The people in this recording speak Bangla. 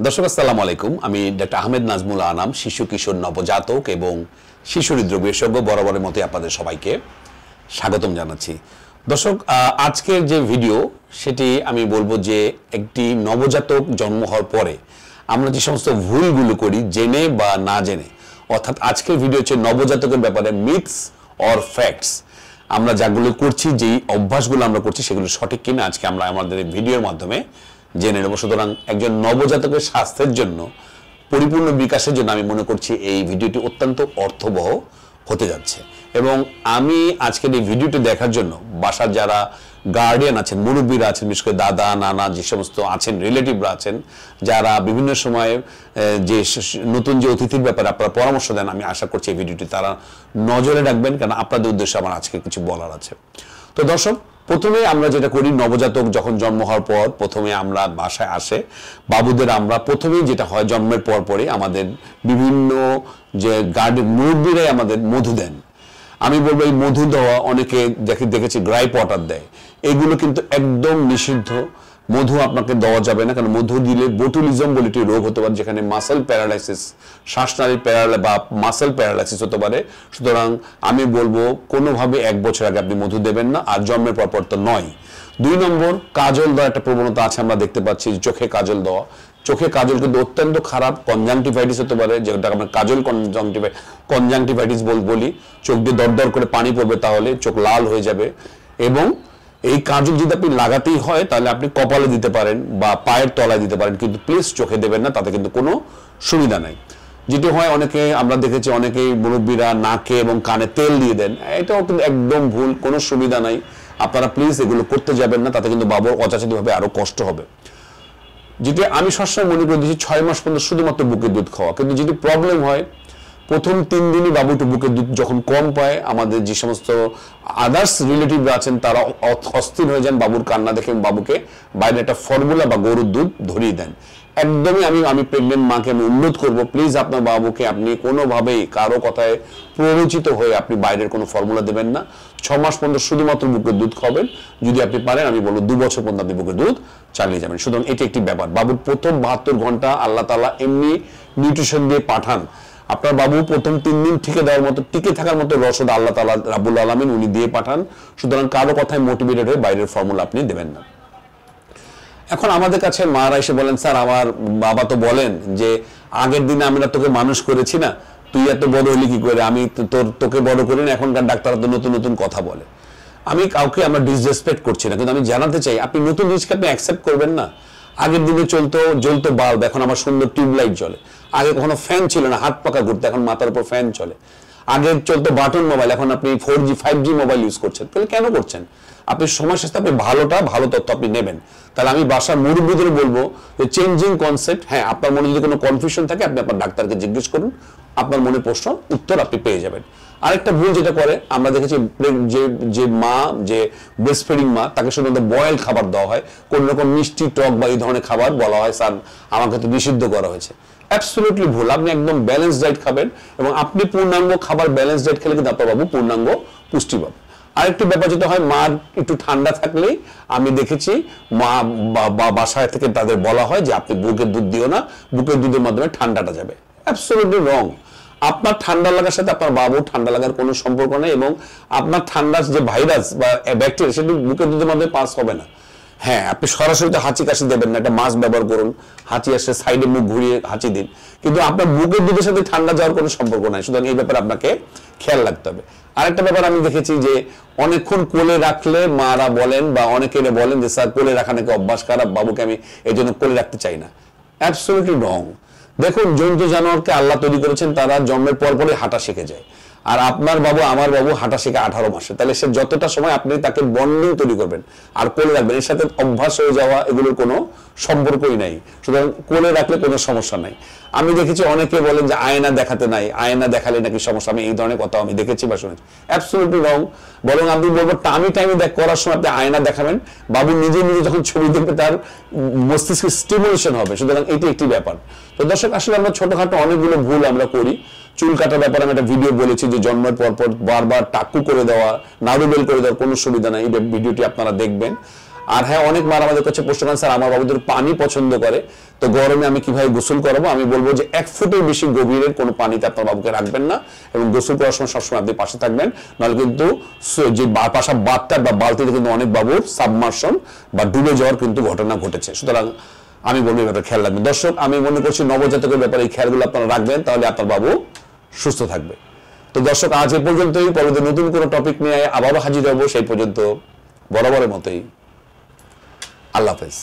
দর্শক আসসালামু আলাইকুম। আমি ডক্টর আহমেদ নাজমুল আনাম, শিশু কিশোর নবজাতক এবং শিশু হৃদরোগ বিশেষজ্ঞ। বরাবরের মতোই আপনাদের সবাইকে স্বাগতম জানাচ্ছি। দর্শক, আজকের যে ভিডিও সেটি আমি বলবো যে একটি নবজাতক জন্ম হওয়ার পরে আমরা যে সমস্ত ভুলগুলো করি জেনে বা না জেনে, অর্থাৎ আজকের ভিডিও হচ্ছে নবজাতকের ব্যাপারে মিথস অর ফ্যাক্টস। আমরা যাগুলো করছি, যেই অভ্যাসগুলো আমরা করছি সেগুলো সঠিক কিনা আজকে আমরা আমাদের ভিডিওর মাধ্যমে জেনে নেব। সুতরাং একজন নবজাতকের স্বাস্থ্যের জন্য, পরিপূর্ণ বিকাশের জন্য আমি মনে করছি এই ভিডিওটি অত্যন্ত অর্থবহ হতে যাচ্ছে। এবং আমি আজকের এই ভিডিওটি দেখার জন্য বাসার যারা গার্ডিয়ান আছেন, মুরব্বীরা আছেন, বিশেষ করে দাদা নানা যে সমস্ত আছেন, রিলেটিভরা আছেন, যারা বিভিন্ন সময়ে যে নতুন যে অতিথির ব্যাপারে আপনারা পরামর্শ দেন, আমি আশা করছি এই ভিডিওটি তারা নজরে রাখবেন, কারণ আপনাদের উদ্দেশ্যে আমার আজকে কিছু বলার আছে। তো দর্শক, প্রথমে আমরা যেটা করি, নবজাতক যখন জন্ম হওয়ার পর প্রথমে আমরা বাসায় আসে বাবুদের, আমরা প্রথমেই যেটা হয় জন্মের পর পরে আমাদের বিভিন্ন যে গার্ডেন মুরব্বীরাই আমাদের মধু দেন। আমি বলবো এই মধু দেওয়া, অনেকে দেখেছি গ্রাইপ ওয়াটার দেয়, এগুলো কিন্তু একদম নিষিদ্ধ। মধু আপনাকে দেওয়া যাবে না, কারণ মধু দিলে বোটুলিজম বলে একটি রোগ হতে পারে, যেখানে মাসেল প্যারালাইসিস, শ্বাসনালীর বা মাসেল প্যারালাইসিস হতে পারে। সুতরাং আমি বলবো কোনোভাবে 1 বছর আগে আপনি মধু দেবেন না, আর জন্মের পর তো নয়। 2 নম্বর, কাজল দেওয়া একটা প্রবণতা আছে, আমরা দেখতে পাচ্ছি চোখে কাজল দেওয়া। চোখে কাজল কিন্তু অত্যন্ত খারাপ, কনজাংটিভাইটিস হতে পারে, যেটা আমরা কাজল কনজাংটিভাইটিস বলি। চোখ দিয়ে দরদর করে পানি পড়বে, তাহলে চোখ লাল হয়ে যাবে। এবং এই কাজল যদি আপনি লাগাতেই হয় তাহলে আপনি কপালে দিতে পারেন বা পায়ের তলায় দিতে পারেন, কিন্তু প্লিজ চোখে দেবেন না, তাতে কিন্তু কোনো সুবিধা নাই। যেটি হয়, অনেকে আমরা দেখেছি, অনেকেই মুরব্বীরা নাকে এবং কানে তেল দিয়ে দেন, এটাও কিন্তু একদম ভুল, কোনো সুবিধা নাই। আপনারা প্লিজ এগুলো করতে যাবেন না, তাতে কিন্তু বাবুর অযাচিতভাবে আরো কষ্ট হবে। যেটি আমি সবসময় মনে করে দিচ্ছি, 6 মাস পর্যন্ত শুধুমাত্র বুকের দুধ খাওয়া। কিন্তু যেটি প্রবলেম হয়, প্রথম 3 দিনই বাবু একটু বুকের দুধ যখন কম পায়, আমাদের যে সমস্ত আদার্স রিলেটিভরা আছেন তারা অস্থির হয়ে যান বাবুর কান্না দেখে, বাবুকে বাইরে একটা ফর্মুলা বা গরুর দুধ ধরিয়ে দেন। একদমই আমি প্রেগনেন্ট মাকে আমি অনুরোধ করবো, প্লিজ আপনার বাবুকে আপনি কোনোভাবেই কারো কথায় প্ররোচিত হয়ে আপনি বাইরের কোনো ফর্মুলা দেবেন না। 6 মাস পর্যন্ত শুধুমাত্র বুকের দুধ খাবেন। যদি আপনি পারেন, আমি বলবো 2 বছর পর্যন্ত আপনি বুকের দুধ চালিয়ে যাবেন। সুতরাং এটি একটি ব্যাপার। বাবুর প্রথম 72 ঘন্টা আল্লাহ তাআলা এমনি নিউট্রিশন দিয়ে পাঠান, আপনার বাবু প্রথম 3 দিন টিকে থাকার মতো রসদ আল্লাহ তাআলা রাব্বুল আলামিন উনি দিয়ে পাঠান। সুতরাং কারো কথায় মোটিভেটেড হয়ে বাইরের ফর্মুলা আপনি দেবেন না। এখন আমাদের কাছে মারা এসে বলেন, স্যার আমার বাবা তো বলেন যে আগের দিনে আমরা তোকে মানুষ করেছি না, তুই এত বড় হলি কি করে, আমি তোকে বড় করি না, এখনকার ডাক্তাররা তো নতুন নতুন কথা বলে। আমি কাউকে আমরা ডিসরেসপেক্ট করছি না, কিন্তু আমি জানাতে চাই আপনি নতুন জিনিসকে আপনি অ্যাকসেপ্ট করবেন না। আগের দিনে জ্বলতো বাল্ব, এখন আমার সুন্দর টিউবলাইট জ্বলে। আগে কখনো ফ্যান ছিল না, হাত পাকা ঘুরতে, এখন মাথার উপর ফ্যান চলে। আগে চলতো বাটন মোবাইল, এখন আপনি 4G 5G মোবাইল ইউজ করছেন। তাহলে কেন করছেন? আপনি সময়ের সাথে আপনি ভালো তথ্য আপনি নেবেন। তাহলে আমি বাসার মুরব্বীদের বলবো যে চেঞ্জিং কনসেপ্ট। হ্যাঁ, আপনার মনে যদি কোনো কনফিউশন থাকে আপনি আপনার ডাক্তারকে জিজ্ঞেস করুন, আপনার মনে প্রশ্ন উত্তর আপনি পেয়ে যাবেন। আরেকটা ভুল যেটা করে আমরা দেখেছি, যে মা, যে ব্রেস্ট ফিডিং মা, তাকে শুধুমাত্র বয়েল খাবার দেওয়া হয়, কোন রকম মিষ্টি টক বা এই ধরনের খাবার বলা হয় স্যার আমাকে তো নিষিদ্ধ করা হয়েছে। অ্যাবসলিউটলি ভুল। আপনি একদম ব্যালেন্স ডায়েট খাবেন, এবং আপনি পূর্ণাঙ্গ খাবার ব্যালেন্স ডায়েট খেলে কিন্তু আপনার বাবু পূর্ণাঙ্গ পুষ্টি পাবে। আরেকটি ব্যাপার যেটা হয়, মার একটু ঠান্ডা থাকলেই আমি দেখেছি মা বাসায় থেকে তাদের বলা হয় যে আপনি বুকের দুধ দিও না, বুকের দুধের মাধ্যমে ঠান্ডাটা যাবে। অ্যাবসলিউটলি রং। আপনার ঠান্ডা লাগার সাথে আপনার বাবুর ঠান্ডা লাগার কোনো সম্পর্ক নেই, এবং আপনার ঠান্ডার যে ভাইরাস বা ব্যাকটেরিয়া সেটি বুকের দুধের মাধ্যমে পাস হবে না। হ্যাঁ, আপনি সরাসরি হাঁচি কাশি দেবেন না, একটা মাস্ক ব্যবহার করুন, হাঁচি আসলে সাইডে মুখ ঘুরিয়ে হাঁচি দিন, কিন্তু আপনার বুকের দুধের সাথে ঠান্ডা যাওয়ার কোনো সম্পর্ক নাই। সুতরাং এই ব্যাপারে আপনাকে খেয়াল রাখতে হবে। আরেকটা ব্যাপার আমি দেখেছি যে অনেকক্ষণ কোলে রাখলে মারা বলেন বা অনেকে বলেন যে স্যার কোলে রাখা নাকি অভ্যাস খারাপ, বাবুকে আমি এই জন্য কোলে রাখতে চাই না। অ্যাবসলিউটলি রং। দেখুন, জন্তু জানোয়ারকে আল্লাহ তৈরি করেছেন, তারা জন্মের পরপরই হাঁটা শিখে যায়। আর আপনার বাবু, আমার বাবু হাঁটা শিখে 18 মাসে। তাহলে সে যতটা সময় আপনি তাকে বন্ডিং তৈরি করবেন আর কোলে রাখবেন, এর সাথে অভ্যাস হয়ে যাওয়া এগুলোর কোনো সম্পর্কই নাই। সুতরাং কোলে রাখলে কোনো সমস্যা নাই। আমি দেখেছি অনেকে বলেন যে আয়না দেখাতে নাই, আয়না দেখালে নাকি সমস্যা। আমি এই ধরনের কথা আমি দেখেছি বা শুনেছি। অ্যাবসলিউটলি রং। বরং আপনি বলবো টাইমে করার সময় আপনি আয়না দেখাবেন, বাবু নিজে যখন ছবি দেখবে তার মস্তিষ্কে স্টিমুলেশন হবে। সুতরাং এটি একটি ব্যাপার। তো দর্শক, আসলে আমরা ছোটখাটো অনেকগুলো ভুল আমরা করি। চুল কাটার ব্যাপারে আমি একটা ভিডিও বলেছি যে জন্মের পর বারবার টাক্কু করে দেওয়া, নাড়ুবেল করে দেওয়ার কোনো সুবিধা নাই। এই ভিডিওটি আপনারা দেখবেন। আর হ্যাঁ, অনেক মার আমাদের কাছে প্রশ্ন করেন, স্যার আমার বাবুদের পানি পছন্দ করে, তো গরমে আমি কিভাবে গোসল করাবো? আমি বলবো যে 1 ফুটের বেশি গভীরের কোনো পানিতে আপনার বাবুকে রাখবেন না, এবং গোসল করার সময় সবসময় আপনি পাশে থাকবেন, নাহলে কিন্তু যে পাশা বাথটাব বা বালতিতে কিন্তু অনেক বাবুর সাবমার্শন বা ডুবে যাওয়ার কিন্তু ঘটনা ঘটেছে। সুতরাং আমি বলবো এটা খেয়াল রাখবেন। দর্শক, আমি মনে করছি নবজাতকের ব্যাপারে এই খেয়ালগুলো আপনারা রাখবেন, তাহলে আপনার বাবু সুস্থ থাকবে। তো দর্শক, আজ এ পর্যন্তই। পরবর্তী নতুন কোনো টপিক নিয়ে আবারও হাজির হবো। সেই পর্যন্ত বরাবরের মতোই আল্লাহ হাফেজ।